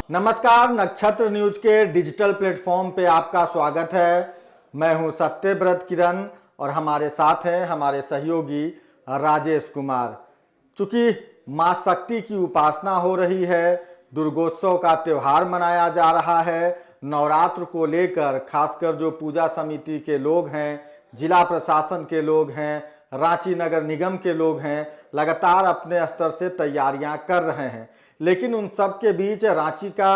नमस्कार, नक्षत्र न्यूज के डिजिटल प्लेटफॉर्म पे आपका स्वागत है। मैं हूं सत्यव्रत किरण और हमारे साथ हैं हमारे सहयोगी राजेश कुमार। चूंकि मां शक्ति की उपासना हो रही है, दुर्गोत्सव का त्योहार मनाया जा रहा है, नवरात्र को लेकर खासकर जो पूजा समिति के लोग हैं, जिला प्रशासन के लोग हैं, रांची नगर निगम के लोग हैं, लगातार अपने स्तर से तैयारियां कर रहे हैं। लेकिन उन सब के बीच रांची का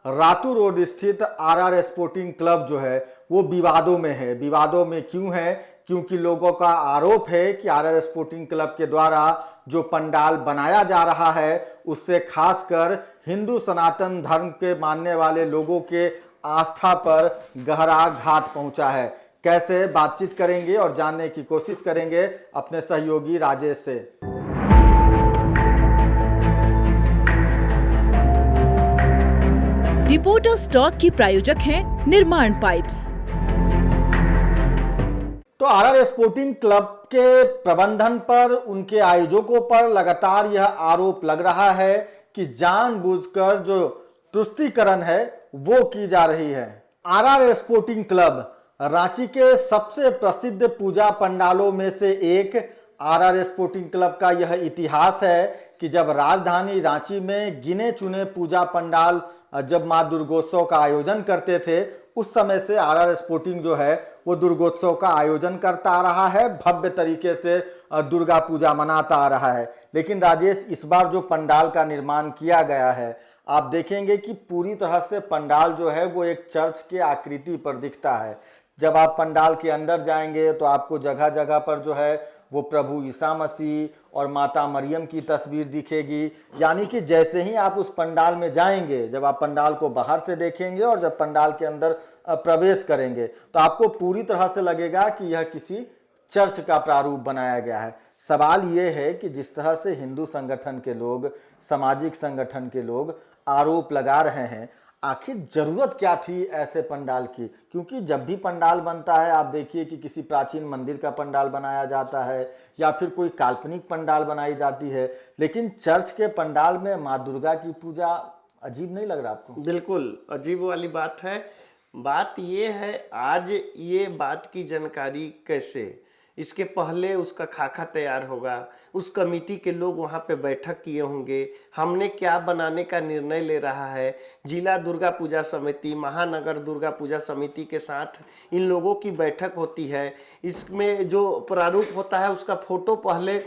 रातू रोड स्थित आरआर स्पोर्टिंग क्लब जो है वो विवादों में है। विवादों में क्यों है? क्योंकि लोगों का आरोप है कि आरआर स्पोर्टिंग क्लब के द्वारा जो पंडाल बनाया जा रहा है उससे खासकर हिंदू सनातन धर्म के मानने वाले लोगों के आस्था पर गहरा घात पहुंचा है। कैसे, बातचीत करेंगे और जानने की कोशिश करेंगे अपने सहयोगी राजेश से। रिपोर्टर स्टॉक की प्रायोजक हैं निर्माण पाइप्स। तो आरआर स्पोर्टिंग क्लब के प्रबंधन पर, उनके आयोजकों पर लगातार यह आरोप लग रहा है कि जानबूझकर जो तुष्टीकरण है वो की जा रही है। आरआर स्पोर्टिंग क्लब रांची के सबसे प्रसिद्ध पूजा पंडालों में से एक आरआर स्पोर्टिंग क्लब का यह इतिहास है कि जब राजधानी रांची में गिने चुने पूजा पंडाल जब मां दुर्गोत्सव का आयोजन करते थे, उस समय से आरआर स्पोर्टिंग जो है वो दुर्गोत्सव का आयोजन करता आ रहा है, भव्य तरीके से दुर्गा पूजा मनाता आ रहा है। लेकिन राजेश, इस बार जो पंडाल का निर्माण किया गया है, आप देखेंगे कि पूरी तरह से पंडाल जो है वो एक चर्च के आकृति पर दिखता है। जब आप पंडाल के अंदर जाएंगे तो आपको जगह जगह पर जो है वो प्रभु ईसा मसीह और माता मरियम की तस्वीर दिखेगी। यानी कि जैसे ही आप उस पंडाल में जाएंगे, जब आप पंडाल को बाहर से देखेंगे और जब पंडाल के अंदर प्रवेश करेंगे तो आपको पूरी तरह से लगेगा कि यह किसी चर्च का प्रारूप बनाया गया है। सवाल ये है कि जिस तरह से हिंदू संगठन के लोग, सामाजिक संगठन के लोग आरोप लगा रहे हैं, आखिर जरूरत क्या थी ऐसे पंडाल की? क्योंकि जब भी पंडाल बनता है, आप देखिए कि किसी प्राचीन मंदिर का पंडाल बनाया जाता है या फिर कोई काल्पनिक पंडाल बनाई जाती है, लेकिन चर्च के पंडाल में माँ दुर्गा की पूजा अजीब नहीं लग रहा आपको? बिल्कुल अजीब वाली बात है। बात ये है, आज ये बात की जानकारी कैसे, इसके पहले उसका खाका तैयार होगा, उस कमेटी के लोग वहाँ पे बैठक किए होंगे, हमने क्या बनाने का निर्णय ले रहा है। जिला दुर्गा पूजा समिति, महानगर दुर्गा पूजा समिति के साथ इन लोगों की बैठक होती है। इसमें जो प्रारूप होता है उसका फोटो पहले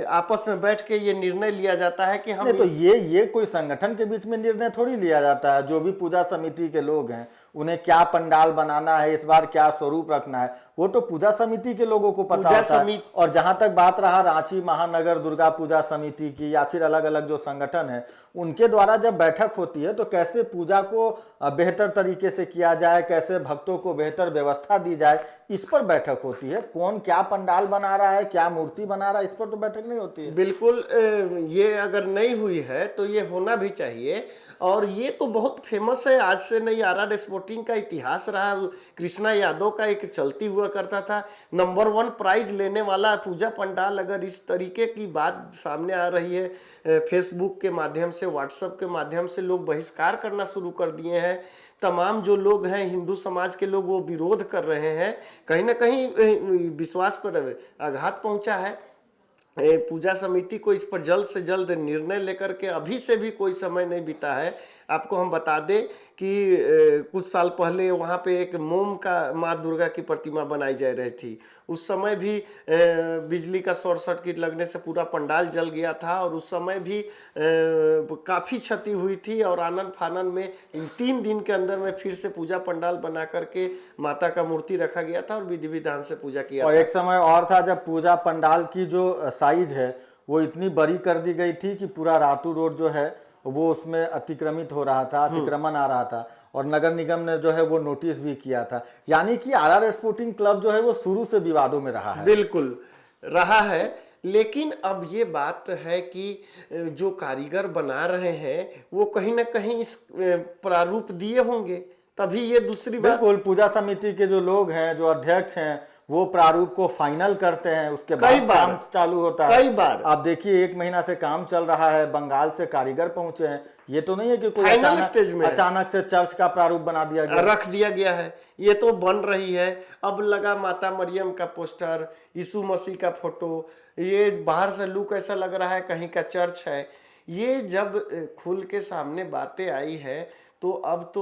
आपस में बैठ के ये निर्णय लिया जाता है कि हम तो ये कोई संगठन के बीच में निर्णय थोड़ी लिया जाता है। जो भी पूजा समिति के लोग हैं, उन्हें क्या पंडाल बनाना है, इस बार क्या स्वरूप रखना है, वो तो पूजा समिति के लोगं को पता होता है। और जहां तक बात रहा रांची महानगर दुर्गा पूजा समिति की या फिर अलग अलग जो संगठन है, उनके द्वारा जब बैठक होती है तो कैसे पूजा को बेहतर तरीके से किया जाए, कैसे भक्तों को बेहतर व्यवस्था दी जाए, इस पर बैठक होती है। कौन क्या पंडाल बना रहा है, क्या मूर्ति बना रहा है, इस पर तो बैठक नहीं होती है। बिल्कुल, ये अगर नहीं हुई है तो ये होना भी चाहिए। और ये तो बहुत फेमस है, आज से नहीं, आरआर स्पोर्टिंग का इतिहास रहा। कृष्णा यादव का एक चलती हुआ करता था, नंबर 1 प्राइज लेने वाला पूजा पंडाल। अगर इस तरीके की बात सामने आ रही है, फेसबुक के माध्यम से, व्हाट्सएप के माध्यम से लोग बहिष्कार करना शुरू कर दिए हैं। तमाम जो लोग हैं हिंदू समाज के लोग, वो विरोध कर रहे हैं। कहीं ना कहीं विश्वास पर आघात पहुंचा है। पूजा समिति को इस पर जल्द से जल्द निर्णय लेकर के, अभी से भी कोई समय नहीं बीता है। आपको हम बता दें कि कुछ साल पहले वहाँ पे एक मोम का माँ दुर्गा की प्रतिमा बनाई जा रही थी। उस समय भी बिजली का शॉर्ट सर्किट लगने से पूरा पंडाल जल गया था और उस समय भी काफ़ी क्षति हुई थी। और आनन फानन में इन 3 दिन के अंदर में फिर से पूजा पंडाल बना करके माता का मूर्ति रखा गया था और विधि विधान से पूजा किया और था। एक समय और था जब पूजा पंडाल की जो साइज है वो इतनी बड़ी कर दी गई थी कि पूरा रातू रोड जो है वो उसमें अतिक्रमित हो रहा था, अतिक्रमण आ रहा था और नगर निगम ने जो है वो नोटिस भी किया था। यानी कि आरआर स्पोर्टिंग क्लब जो है वो शुरू से विवादों में रहा है। बिल्कुल रहा है, लेकिन अब ये बात है कि जो कारीगर बना रहे हैं वो कहीं ना कहीं इस प्रारूप दिए होंगे, तभी ये दूसरी बात। बिल्कुल, पूजा समिति के जो लोग हैं, जो अध्यक्ष हैं, वो प्रारूप को फाइनल करते हैं, उसके कई बाद बार। काम चालू होता है। कई बार। आप देखिए 1 महीना से काम चल रहा है, बंगाल से कारीगर पहुंचे हैं, ये तो नहीं है कि कोई फाइनल स्टेज में है। अचानक से चर्च का प्रारूप बना दिया गया। रख दिया गया है, ये तो बन रही है। अब लगा माता मरियम का पोस्टर, यीशु मसीह का फोटो, ये बाहर से लुक ऐसा लग रहा है कहीं का चर्च है। ये जब खुल के सामने बातें आई है तो अब तो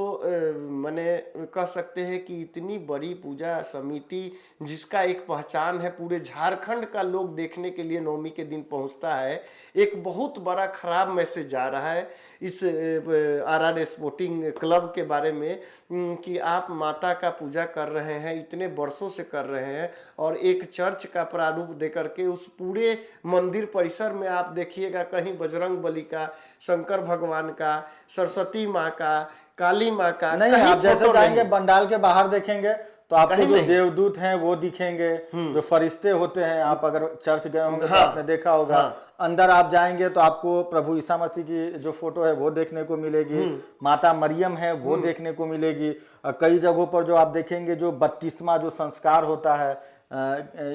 माने कह सकते हैं कि इतनी बड़ी पूजा समिति जिसका एक पहचान है, पूरे झारखंड का लोग देखने के लिए नवमी के दिन पहुंचता है, एक बहुत बड़ा खराब मैसेज जा रहा है इस आरआर स्पोर्टिंग क्लब के बारे में कि आप माता का पूजा कर रहे हैं, इतने वर्षों से कर रहे हैं, और एक चर्च का प्रारूप देकर के उस पूरे मंदिर परिसर में आप देखिएगा कहीं बजरंग बली का, शंकर भगवान का, सरस्वती माँ का, काली माँ का नहीं, कहीं आप जैसे फोटो जाएंगे नहीं। पंडाल के बाहर देखेंगे तो आपको कहीं जो नहीं। देवदूत हैं वो दिखेंगे, जो फरिश्ते होते हैं, आप अगर चर्च गए होंगे तो हाँ, आपने देखा होगा। हाँ। अंदर आप जाएंगे तो आपको प्रभु ईसा मसीह की जो फोटो है वो देखने को मिलेगी, माता मरियम है वो देखने को मिलेगी। कई जगहों पर जो आप देखेंगे जो बपतिस्मा जो संस्कार होता है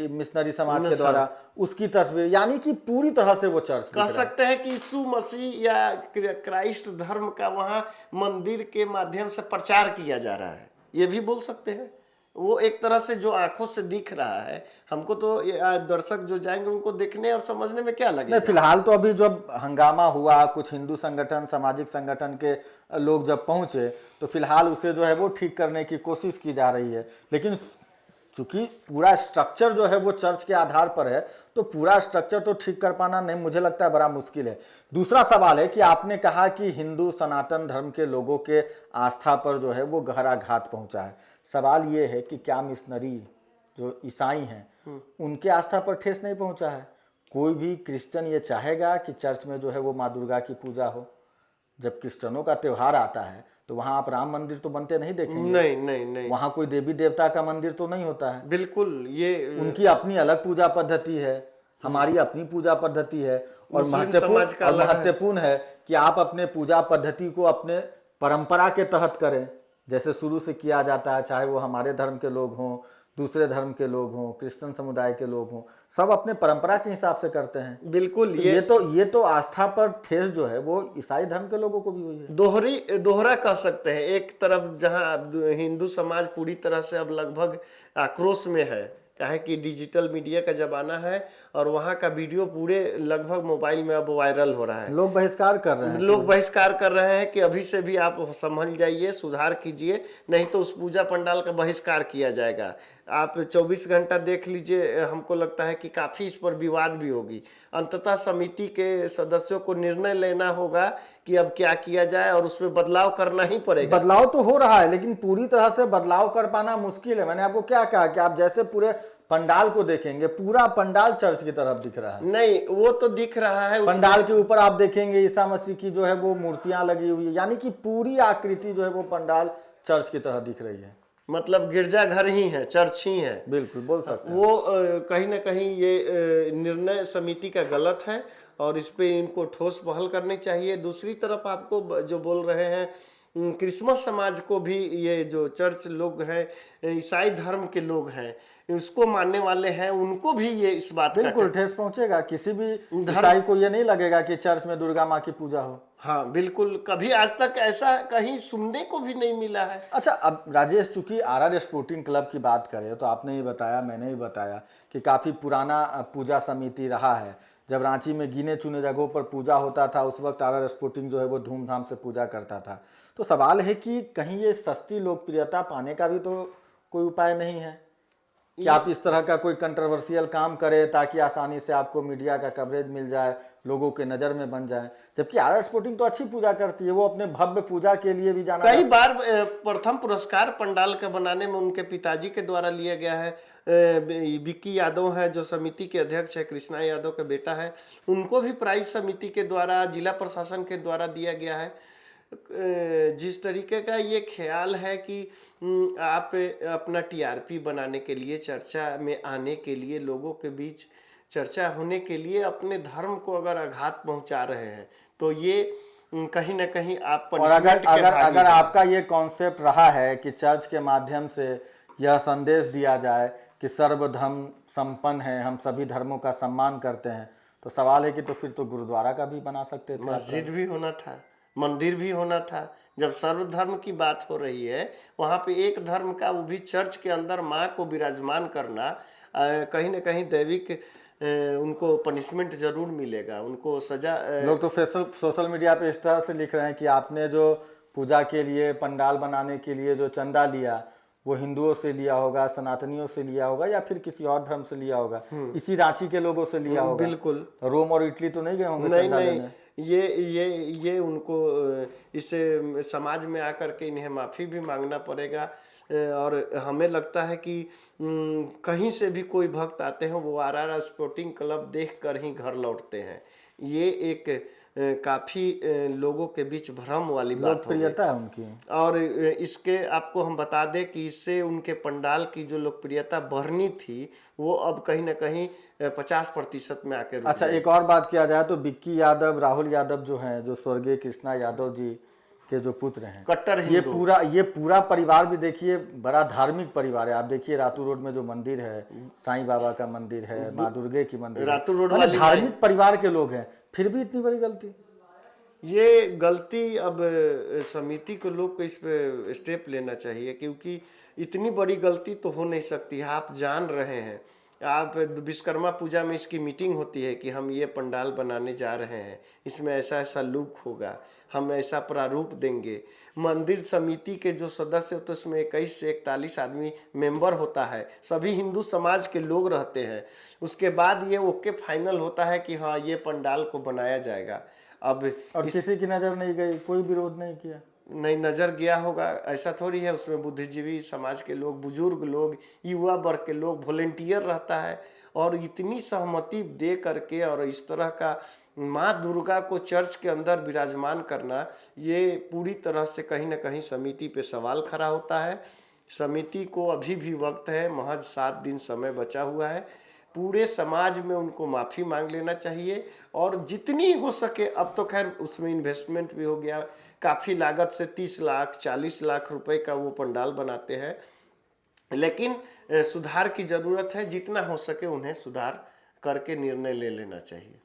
मिशनरी समाज के द्वारा, उसकी तस्वीर, यानी कि पूरी तरह से वो चर्च कह सकते हैं कि यीशु मसीह या क्राइस्ट धर्म का वहाँ मंदिर के माध्यम से प्रचार किया जा रहा है, ये भी बोल सकते हैं। वो एक तरह से जो आंखों से दिख रहा है हमको, तो दर्शक जो जाएंगे उनको देखने और समझने में क्या लगेगा। नहीं, फिलहाल तो अभी जब हंगामा हुआ, कुछ हिंदू संगठन, सामाजिक संगठन के लोग जब पहुंचे तो फिलहाल उसे जो है वो ठीक करने की कोशिश की जा रही है। लेकिन चूंकि पूरा स्ट्रक्चर जो है वो चर्च के आधार पर है, तो पूरा स्ट्रक्चर तो ठीक कर पाना नहीं, मुझे लगता है बड़ा मुश्किल है। दूसरा सवाल है कि आपने कहा कि हिंदू सनातन धर्म के लोगों के आस्था पर जो है वो गहरा घात पहुंचा है। सवाल ये है कि क्या मिशनरी जो ईसाई हैं उनके आस्था पर ठेस नहीं पहुंचा है? कोई भी क्रिश्चियन ये चाहेगा कि चर्च में जो है वो माँ दुर्गा की पूजा हो? जब क्रिश्चियनों का त्योहार आता है तो वहां आप राम मंदिर तो बनते नहीं देखेंगे, नहीं नहीं नहीं, वहां कोई देवी देवता का मंदिर तो नहीं होता है। बिल्कुल, ये उनकी अपनी अलग पूजा पद्धति है, हमारी अपनी पूजा पद्धति है, और मुस्लिम समाज का अलग है। महत्वपूर्ण है कि आप अपने पूजा पद्धति को अपने परंपरा के तहत करें, जैसे शुरू से किया जाता है, चाहे वो हमारे धर्म के लोग हों, दूसरे धर्म के लोग हों, क्रिश्चियन समुदाय के लोग हों, सब अपने परंपरा के हिसाब से करते हैं। बिल्कुल, ये तो आस्था पर ठेस जो है वो ईसाई धर्म के लोगों को भी हुई है। दोहरा कह सकते हैं। एक तरफ जहां हिंदू समाज पूरी तरह से अब लगभग आक्रोश में है, काहे कि डिजिटल मीडिया का जमाना है और वहाँ का वीडियो पूरे लगभग मोबाइल में अब वायरल हो रहा है। लोग बहिष्कार कर रहे हैं, लोग बहिष्कार कर रहे हैं कि अभी से भी आप समझ जाइए, सुधार कीजिए, नहीं तो उस पूजा पंडाल का बहिष्कार किया जाएगा। आप 24 घंटा देख लीजिए, हमको लगता है कि काफ़ी इस पर विवाद भी होगी। अंततः समिति के सदस्यों को निर्णय लेना होगा कि अब क्या किया जाए, और उसमें बदलाव करना ही पड़ेगा। बदलाव तो हो रहा है लेकिन पूरी तरह से बदलाव कर पाना मुश्किल है। मैंने आपको क्या कहा कि आप जैसे पूरे पंडाल को देखेंगे, पूरा पंडाल चर्च की तरफ दिख रहा है। नहीं, वो तो दिख रहा है। पंडाल के ऊपर आप देखेंगे ईसा मसीह की जो है वो मूर्तियां लगी हुई है, यानी कि पूरी आकृति जो है वो पंडाल चर्च की तरह दिख रही है। मतलब गिरजाघर ही है, चर्च ही है। बिल्कुल बोल सकते हैं। वो कहीं ना कहीं ये निर्णय समिति का गलत है और इस पे इनको ठोस पहल करनी चाहिए। दूसरी तरफ आपको जो बोल रहे हैं, क्रिसमस समाज को भी, ये जो चर्च लोग हैं, ईसाई धर्म के लोग हैं, उसको मानने वाले हैं, उनको भी ये इस बात का बिल्कुल ठेस पहुंचेगा। किसी भी ईसाई को ये नहीं लगेगा कि चर्च में दुर्गा माँ की पूजा हो। हाँ बिल्कुल, कभी आज तक ऐसा कहीं सुनने को भी नहीं मिला है। अच्छा, अब राजेश, चूंकि आरआर स्पोर्टिंग क्लब की बात करें तो आपने ही बताया, मैंने ही बताया कि काफ़ी पुराना पूजा समिति रहा है। जब रांची में गिने चुने जगहों पर पूजा होता था उस वक्त आरआर स्पोर्टिंग जो है वो धूमधाम से पूजा करता था। तो सवाल है कि कहीं ये सस्ती लोकप्रियता पाने का भी तो कोई उपाय नहीं है कि आप इस तरह का कोई कंट्रोवर्शियल काम करें ताकि आसानी से आपको मीडिया का कवरेज मिल जाए, लोगों के नज़र में बन जाए। जबकि आरआर स्पोर्टिंग तो अच्छी पूजा करती है, वो अपने भव्य पूजा के लिए भी जाना। कई बार प्रथम पुरस्कार पंडाल के बनाने में उनके पिताजी के द्वारा लिया गया है। विक्की यादव है जो समिति के अध्यक्ष है, कृष्णा यादव का बेटा है, उनको भी प्राइज समिति के द्वारा, जिला प्रशासन के द्वारा दिया गया है। जिस तरीके का ये ख्याल है कि आप अपना टीआरपी बनाने के लिए, चर्चा में आने के लिए, लोगों के बीच चर्चा होने के लिए अपने धर्म को अगर आघात पहुंचा रहे हैं तो ये कहीं ना कहीं आप और अगर आपका ये कॉन्सेप्ट रहा है कि चर्च के माध्यम से यह संदेश दिया जाए कि सर्वधर्म संपन्न है, हम सभी धर्मों का सम्मान करते हैं, तो सवाल है कि तो फिर तो गुरुद्वारा का भी बना सकते थे। मस्जिद भी होना था, मंदिर भी होना था। जब सर्वधर्म की बात हो रही है, वहाँ पे एक धर्म का, वो भी चर्च के अंदर माँ को विराजमान करना, कहीं ना कहीं दैविक उनको पनिशमेंट जरूर मिलेगा, उनको सजा। लोग तो सोशल मीडिया पे इस तरह से लिख रहे हैं कि आपने जो पूजा के लिए, पंडाल बनाने के लिए जो चंदा लिया, वो हिंदुओं से लिया होगा, सनातनियों से लिया होगा, या फिर किसी और धर्म से लिया होगा, इसी रांची के लोगों से लिया होगा। बिल्कुल। रोम और इटली तो नहीं गए होंगे नहीं चंदा नहीं, लेने। ये उनको इस समाज में आकर के इन्हें माफ़ी भी मांगना पड़ेगा। और हमें लगता है कि कहीं से भी कोई भक्त आते हैं, वो आरआर स्पोर्टिंग क्लब देख कर ही घर लौटते हैं। ये एक काफ़ी लोगों के बीच भ्रम वाली बात हो गई। लोकप्रियता है उनकी। और इसके आपको हम बता दें कि इससे उनके पंडाल की जो लोकप्रियता बढ़नी थी, वो अब कहीं ना कहीं 50% में आके रुक अच्छा, गई। एक और बात किया जाए तो विक्की यादव, राहुल यादव जो हैं, जो स्वर्गीय कृष्णा यादव जी के जो पुत्र हैं, कट्टर ये पूरा परिवार भी देखिए बड़ा धार्मिक परिवार है। आप देखिए रातू रोड में जो मंदिर है, साईं बाबा का मंदिर है, माँ दुर्गे की मंदिर है, रातू रोड मतलब वाली धार्मिक परिवार के लोग हैं, फिर भी इतनी बड़ी गलती। ये गलती अब समिति के लोग को इस पे स्टेप लेना चाहिए, क्योंकि इतनी बड़ी गलती तो हो नहीं सकती है। आप जान रहे हैं, आप विश्वकर्मा पूजा में इसकी मीटिंग होती है कि हम ये पंडाल बनाने जा रहे हैं, इसमें ऐसा ऐसा लुक होगा, हम ऐसा प्रारूप देंगे। मंदिर समिति के जो सदस्य होते हैं उसमें 21 से 41 आदमी मेंबर होता है, सभी हिंदू समाज के लोग रहते हैं। उसके बाद ये ओके फाइनल होता है कि हाँ ये पंडाल को बनाया जाएगा। अब और किसी की नजर नहीं गई, कोई विरोध नहीं किया। नहीं, नजर गया होगा ऐसा थोड़ी है। उसमें बुद्धिजीवी समाज के लोग, बुजुर्ग लोग, युवा वर्ग के लोग, वॉलेंटियर रहता है। और इतनी सहमति दे करके और इस तरह का माँ दुर्गा को चर्च के अंदर विराजमान करना, ये पूरी तरह से कहीं ना कहीं समिति पे सवाल खड़ा होता है। समिति को अभी भी वक्त है, महज 7 दिन समय बचा हुआ है। पूरे समाज में उनको माफ़ी मांग लेना चाहिए, और जितनी हो सके, अब तो खैर उसमें इन्वेस्टमेंट भी हो गया, काफ़ी लागत से 30 लाख 40 लाख रुपए का वो पंडाल बनाते हैं, लेकिन सुधार की ज़रूरत है। जितना हो सके उन्हें सुधार करके निर्णय ले लेना चाहिए।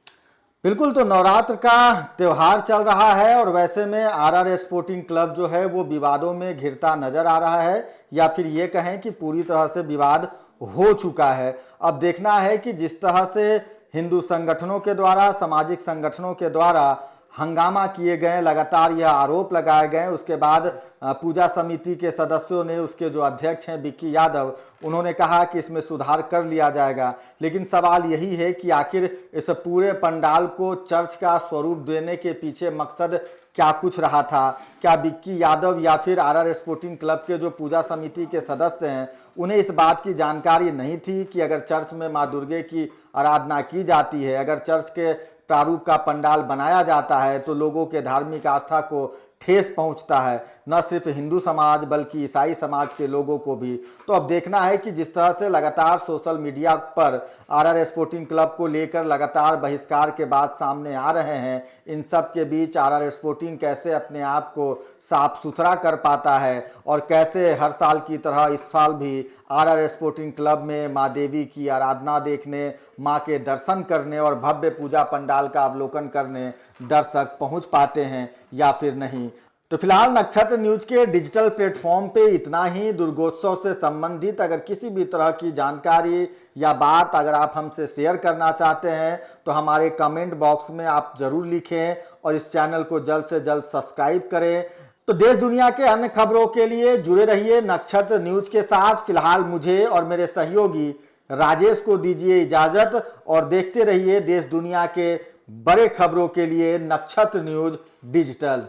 बिल्कुल, तो नवरात्र का त्योहार चल रहा है और वैसे में आरआर स्पोर्टिंग क्लब जो है वो विवादों में घिरता नजर आ रहा है, या फिर ये कहें कि पूरी तरह से विवाद हो चुका है। अब देखना है कि जिस तरह से हिंदू संगठनों के द्वारा, सामाजिक संगठनों के द्वारा हंगामा किए गए, लगातार यह आरोप लगाए गए, उसके बाद पूजा समिति के सदस्यों ने, उसके जो अध्यक्ष हैं विक्की यादव, उन्होंने कहा कि इसमें सुधार कर लिया जाएगा। लेकिन सवाल यही है कि आखिर इस पूरे पंडाल को चर्च का स्वरूप देने के पीछे मकसद क्या कुछ रहा था? क्या विक्की यादव या फिर आरआर स्पोर्टिंग क्लब के जो पूजा समिति के सदस्य हैं, उन्हें इस बात की जानकारी नहीं थी कि अगर चर्च में माँ दुर्गे की आराधना की जाती है, अगर चर्च के प्रारूप का पंडाल बनाया जाता है, तो लोगों के धार्मिक आस्था को ठेस पहुंचता है, न सिर्फ हिंदू समाज बल्कि ईसाई समाज के लोगों को भी। तो अब देखना है कि जिस तरह से लगातार सोशल मीडिया पर आरआर स्पोर्टिंग क्लब को लेकर लगातार बहिष्कार के बाद सामने आ रहे हैं, इन सब के बीच आरआर स्पोर्टिंग कैसे अपने आप को साफ सुथरा कर पाता है, और कैसे हर साल की तरह इस साल भी आरआर स्पोर्टिंग क्लब में माँ देवी की आराधना देखने, माँ के दर्शन करने और भव्य पूजा पंडाल का अवलोकन करने दर्शक पहुंच पाते हैं या फिर नहीं। तो फिलहाल नक्षत्र न्यूज के डिजिटल प्लेटफॉर्म पे इतना ही। दुर्गोत्सव से संबंधित अगर किसी भी तरह की जानकारी या बात अगर आप हमसे शेयर करना चाहते हैं तो हमारे कमेंट बॉक्स में आप जरूर लिखें, और इस चैनल को जल्द से जल्द सब्सक्राइब करें। तो देश दुनिया के अन्य खबरों के लिए जुड़े रहिए नक्षत्र न्यूज के साथ। फिलहाल मुझे और मेरे सहयोगी राजेश को दीजिए इजाजत, और देखते रहिए देश दुनिया के बड़े खबरों के लिए नक्षत्र न्यूज डिजिटल।